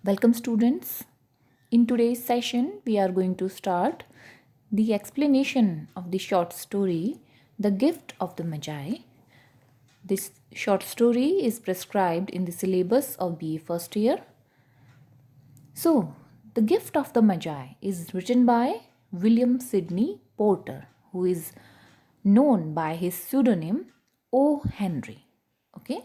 Welcome, students. In today's session, we are going to start the explanation of the short story, The Gift of the Magi. This short story is prescribed in the syllabus of BA first year. So, The Gift of the Magi is written by William Sidney Porter, who is known by his pseudonym O. Henry. Okay.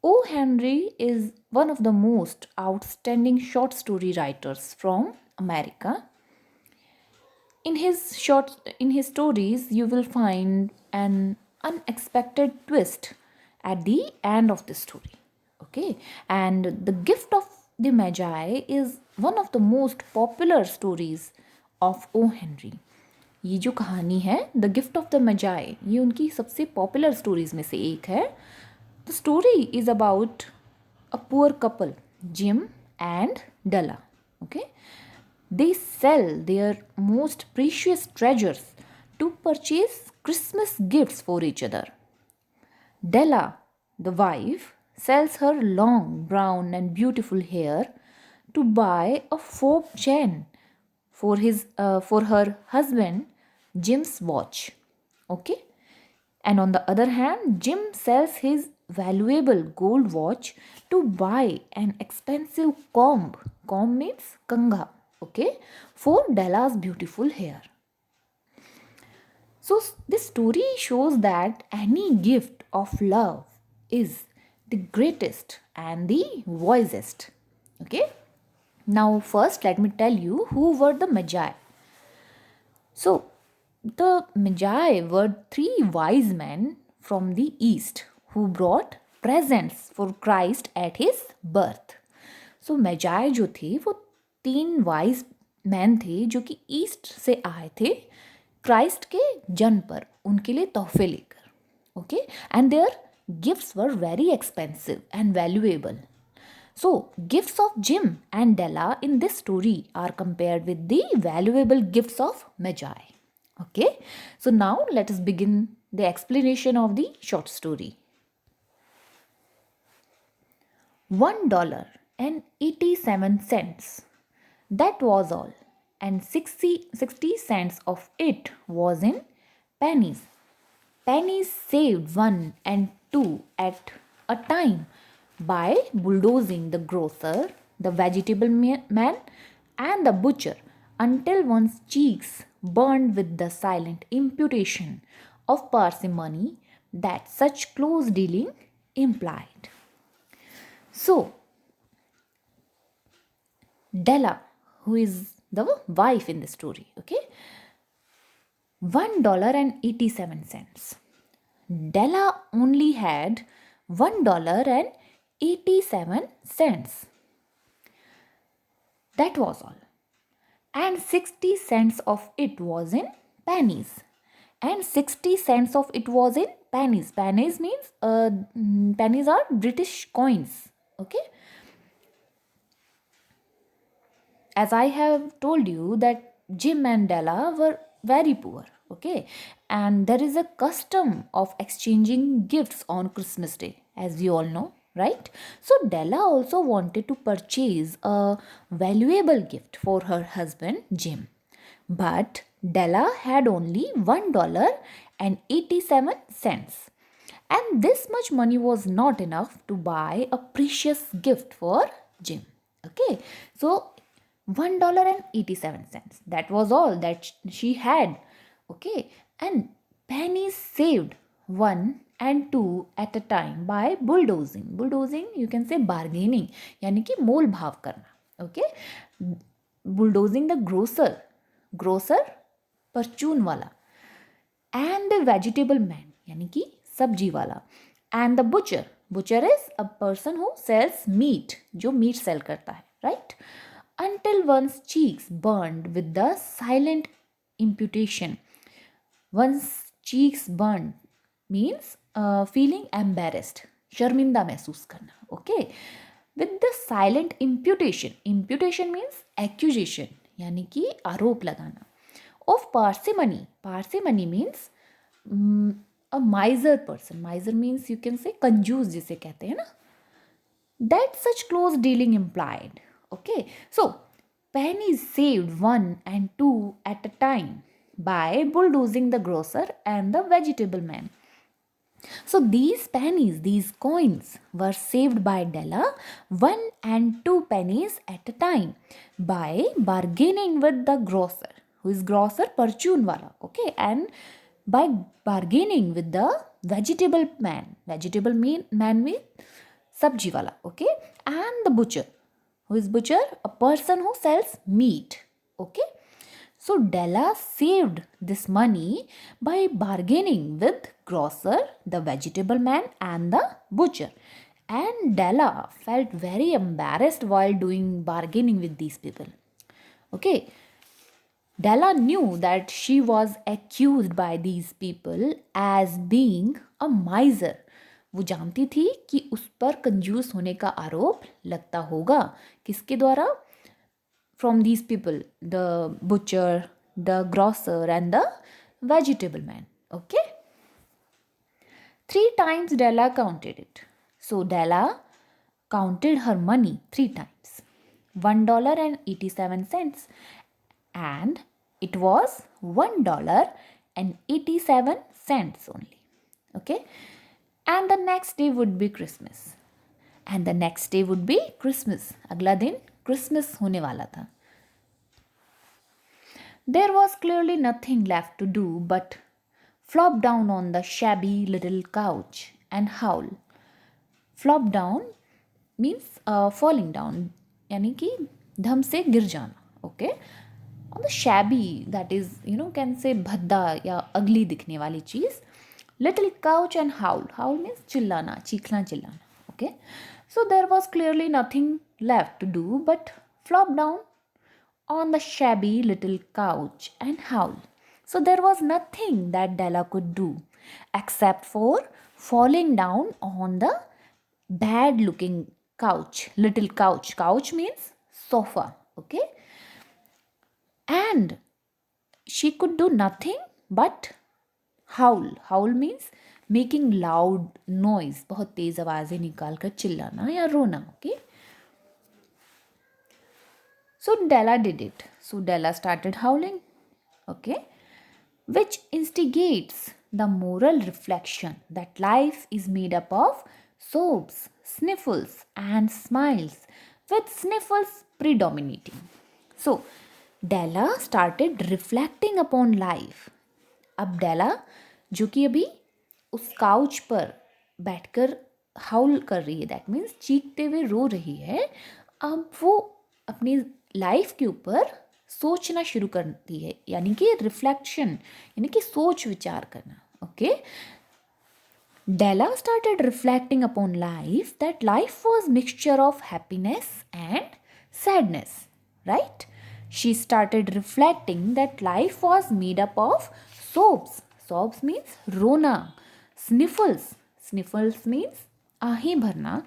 O. Henry is one of the most outstanding short story writers from America. In his stories, you will find an unexpected twist at the end of the story. Okay, and The Gift of the Magi is one of the most popular stories of O. Henry. ये जो कहानी है the gift of the मजाई, ये उनकी सबसे popular stories में से एक है. The story is about a poor couple, Jim and Della. Okay, they sell their most precious treasures to purchase Christmas gifts for each other. Della, the wife, sells her long brown and beautiful hair to buy a fob chain for her husband Jim's watch. Okay, and on the other hand, Jim sells his valuable gold watch to buy an expensive comb. Comb means kanga, okay, for Della's beautiful hair. So this story shows that any gift of love is the greatest and the wisest. Okay. Now first let me tell you who were the Magi. So the Magi were three wise men from the east who brought presents for Christ at his birth. So Magi जो थे वो तीन wise man थे जो कि east से आए थे क्राइस्ट के जन्म पर उनके लिए तोहफे लेकर. Okay, and their gifts were very expensive and valuable. So, gifts of Jim and Della in this story are compared with the valuable gifts of Magi. Okay, so now let us begin the explanation of the short story. $1.87. That was all, and 60 cents of it was in pennies. Pennies saved 1 and 2 at a time by bulldozing the grocer, the vegetable man, and the butcher until one's cheeks burned with the silent imputation of parsimony that such close dealing implied. So, Della, who is the wife in the story, okay, $1.87. Della only had $1.87. That was all. And 60 cents of it was in pennies. And 60 cents of it was in pennies. Pennies means pennies are British coins. Okay. As I have told you that Jim and Della were very poor. Okay. And there is a custom of exchanging gifts on Christmas Day, as we all know, right? So Della also wanted to purchase a valuable gift for her husband Jim. But Della had only $1.87. And this much money was not enough to buy a precious gift for Jim. Okay, so $1.87. That was all that she had. Okay, and pennies saved 1 and 2 at a time by bulldozing. Bulldozing, you can say bargaining, यानी कि मोल भाव करना. Okay, bulldozing the grocer परचून वाला, and the vegetable man, यानी कि सब्जी वाला, and the butcher is a person who sells meat, जो मीट सेल करता है, right? Until one's cheeks burned with the silent imputation. One's cheeks burned means feeling embarrassed, शर्मिंदा महसूस करना. Okay, with the silent imputation. Imputation means accusation, यानी कि आरोप लगाना. Of parsimony. Parsimony means a miser person. Miser means you can say कंजूस जिसे कहते हैं ना. That such close dealing implied. Okay, so pennies saved 1 and 2 at a time by bulldozing the grocer and the vegetable man. So these pennies, these coins were saved by Della 1 and 2 pennies at a time by bargaining with the grocer. Who is grocer? Perchun wala. Okay, and by bargaining with the vegetable man. Vegetable man means sabji wala. Okay, and the butcher. Who is butcher? A person who sells meat. Okay. So Della saved this money by bargaining with grocer, the vegetable man and the butcher. And Della felt very embarrassed while doing bargaining with these people. Okay. Della knew that she was accused by these people as being a miser. वो जानती थी कि उस पर कंजूस होने का आरोप लगता होगा. किसके द्वारा? From these people, the butcher, the grocer and the vegetable man. Okay, 3 times Della counted it. So Della counted her money 3 times. $1.87, and it was $1.87 only. Okay, and the next day would be Christmas. And the next day would be Christmas. अगला दिन Christmas होने वाला था. There was clearly nothing left to do but flop down on the shabby little couch and howl. Flop down means falling down, यानी कि धम से गिर जाना. Okay, on the shabby, that is, can say भद्दा या अगली दिखने वाली चीज. Little couch and howl. Howl means चिल्लाना, चीखना चिल्लाना. Okay, so there was clearly nothing left to do but flop down on the shabby little couch and howl. So there was nothing that Della could do except for falling down on the bad looking couch, little couch. Couch means sofa. Okay, and she could do nothing but howl. Howl means making loud noise, बहुत तेज आवाजें निकाल कर चिल्लाना या रोना. Okay, so Della did it. So Della started howling. Okay, which instigates the moral reflection that life is made up of sobs, sniffles and smiles, with sniffles predominating. So Della started reflecting upon life. अब डेला जो कि अभी उस couch पर बैठकर हाउल कर रही है, दैट मीन्स चीखते हुए रो रही है, अब वो अपनी लाइफ के ऊपर सोचना शुरू करती है, यानी कि रिफ्लेक्शन, यानी कि सोच विचार करना. Okay, Della started reflecting upon life, that life was mixture of happiness and sadness, right? She started reflecting that life was made up of sobs. Sobs means rona. Sniffles. Sniffles means आही भरना.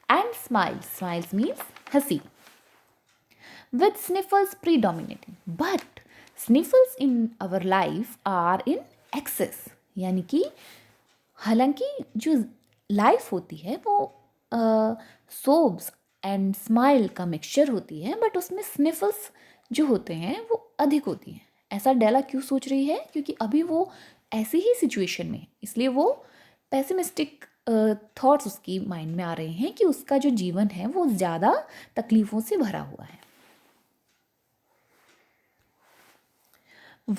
And smiles. Smiles means हंसी. With sniffles predominating. But sniffles in our life are in excess. यानी कि हालांकि जो life होती है वो सोब्स एंड स्माइल का मिक्सचर होती है, बट उसमें स्निफल्स जो होते हैं वो अधिक होती हैं. ऐसा डेला क्यों सोच रही है? क्योंकि अभी वो ऐसी ही सिचुएशन में है, इसलिए वो पेसिमिस्टिक थॉट्स उसकी माइंड में आ रहे हैं कि उसका जो जीवन है वो ज़्यादा तकलीफ़ों से भरा हुआ है.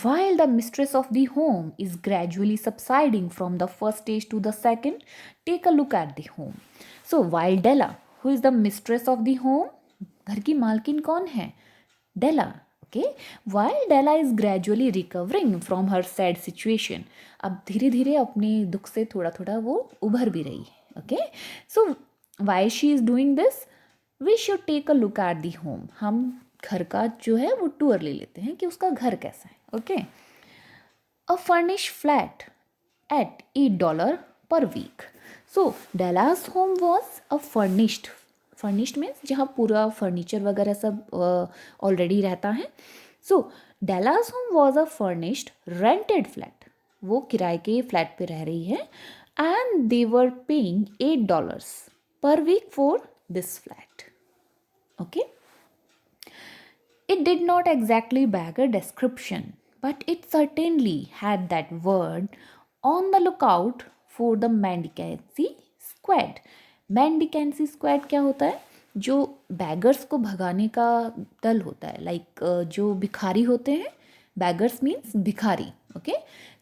While the mistress of the home is gradually subsiding from the first stage to the second, take a look at the home. So while Della, who is the mistress of the home, घर की मालकिन कौन है? Della. Okay, while Della is gradually recovering from her sad situation, अब धीरे धीरे अपने दुख से थोड़ा थोड़ा वो उभर भी रही है. Okay, so while she is doing this, we should take a look at the home. हम घर का जो है वो टूर ले लेते हैं कि उसका घर कैसा है. Okay, a furnished flat at $8 per week. So Della's home was a furnished. Furnished means जहाँ पूरा फर्नीचर वगैरह सब ऑलरेडी रहता है. So Della's home was a furnished rented flat. वो किराए के फ्लैट पे रह रही है. And they were paying $8 per week for this flat. Okay. It did not exactly beg a description, but it certainly had that word on the lookout for the Mendicancy Squad. Mendicancy Squad क्या होता है? जो beggars को भगाने का दल होता है, लाइक जो भिखारी होते हैं. बैगर्स मीन्स भिखारी, ओके.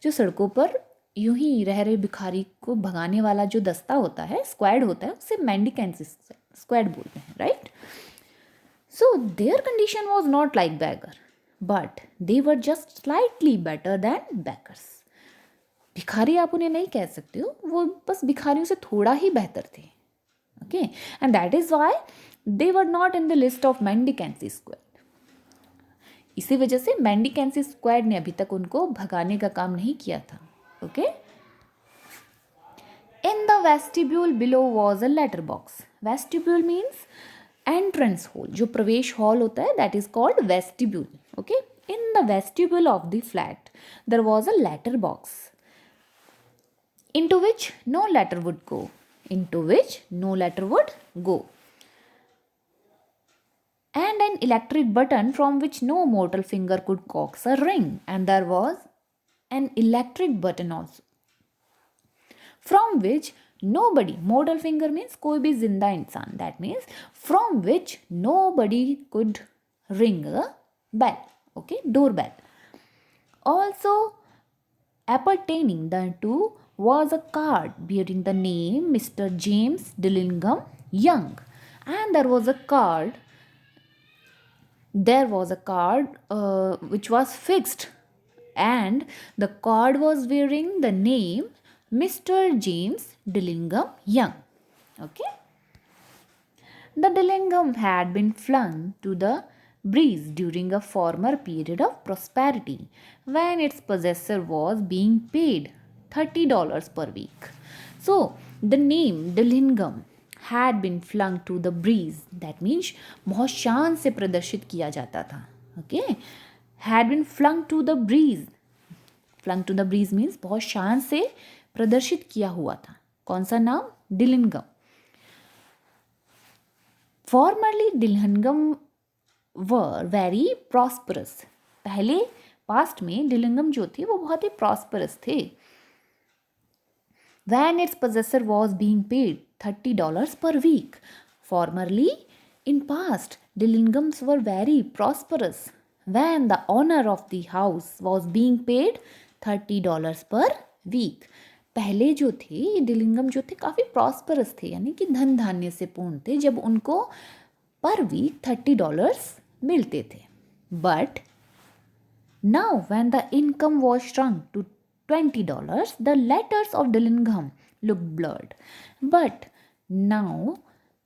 जो सड़कों पर यूं ही रह रहे भिखारी को भगाने वाला जो दस्ता होता है, स्क्वाड होता है, उसे मेंडिकेंसी स्क्वाड बोलते हैं, right. So their condition was not like beggar, but they were just slightly better than beggars. भिखारी आप उन्हें नहीं कह सकते हो, वो बस भिखारियों से थोड़ा ही बेहतर थे. Okay, and that is why they were not in the list of mendicancy squad. इसी वजह से मेंडिकेंसी स्क्वाड ने अभी तक उनको भगाने का काम नहीं किया था. Okay. In the vestibule below was a letter box. Vestibule means entrance hall. जो प्रवेश हॉल होता है, that is called vestibule. Okay. In the vestibule of the flat there was a letter box into which no letter would go. Into which no letter would go. And an electric button from which no mortal finger could coax a ring. And there was an electric button also, from which nobody, mortal finger means कोई भी जिंदा इंसान, that means from which nobody could ring a bell. Okay, doorbell. Also appertaining thereto was a card bearing the name Mr. James Dillingham Young. And there was a card which was fixed, and the card was wearing the name Mr. James Dillingham Young. Okay. The Dillingham had been flung to the breeze during a former period of prosperity, when its possessor was being paid $30 per week. So the name Dillingham had been flung to the breeze. That means बहुत शान से प्रदर्शित किया जाता था. Okay, had been flung to the breeze. Flung to the breeze means बहुत शान से प्रदर्शित किया हुआ था. कौन सा नाम? Dillingham. Formerly Dillingham were very prosperous. पहले पास्ट में डिलिंगम जो थे वो बहुत ही प्रॉस्परस थे. When its possessor was being paid $30 per week. Formerly, in past, Dillinghams were very prosperous. When the owner of the house was being paid $30 per week. पहले जो थे ये डिलिंगम जो थे काफ़ी प्रॉस्परस थे, यानी कि धन धान्य से पूर्ण थे, जब उनको पर वीक $30 मिलते थे. But now when the income was shrunk to $20, the letters of Dillingham looked blurred. But now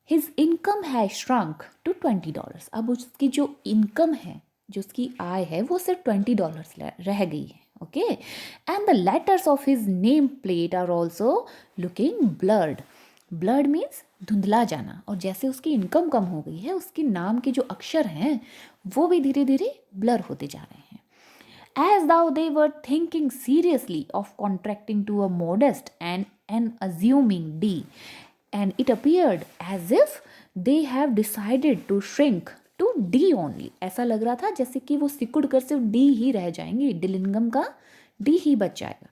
his income has shrunk to $20. अब उसकी जो इनकम है, जो उसकी आय है, वो सिर्फ $20 रह गई है. Okay. And the letters of his name plate are also looking blurred. Blurred means धुंधला जाना. और जैसे उसकी इनकम कम हो गई है, उसके नाम के जो अक्षर हैं वो भी धीरे धीरे ब्लर होते जा रहे हैं. As though they were thinking seriously of contracting to a modest and an assuming D, and it appeared as if they have decided to shrink to D only. ऐसा लग रहा था जैसे कि वो सिकुड़ कर सिर्फ D ही रह जाएंगे, डिलिंगम का D ही बच जाएगा.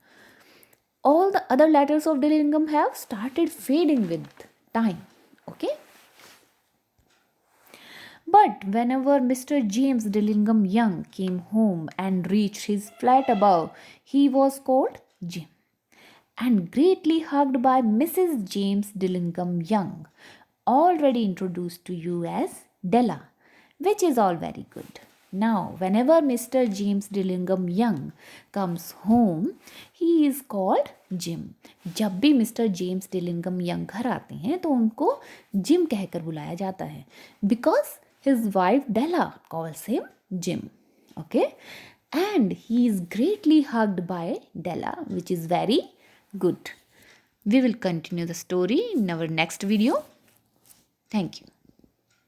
All the other letters of Dillingham have started fading with time. Okay. But whenever Mr. James Dillingham Young came home and reached his flat above, he was called Jim, and greatly hugged by Mrs. James Dillingham Young, already introduced to you as Della, which is all very good. Now, whenever Mr. James Dillingham Young comes home, he is called Jim. जब भी Mr. James Dillingham Young घर आते हैं तो उनको Jim कहकर बुलाया जाता है, because his wife Della calls him Jim. Okay, and he is greatly hugged by Della, which is very good. We will continue the story in our next video. Thank you.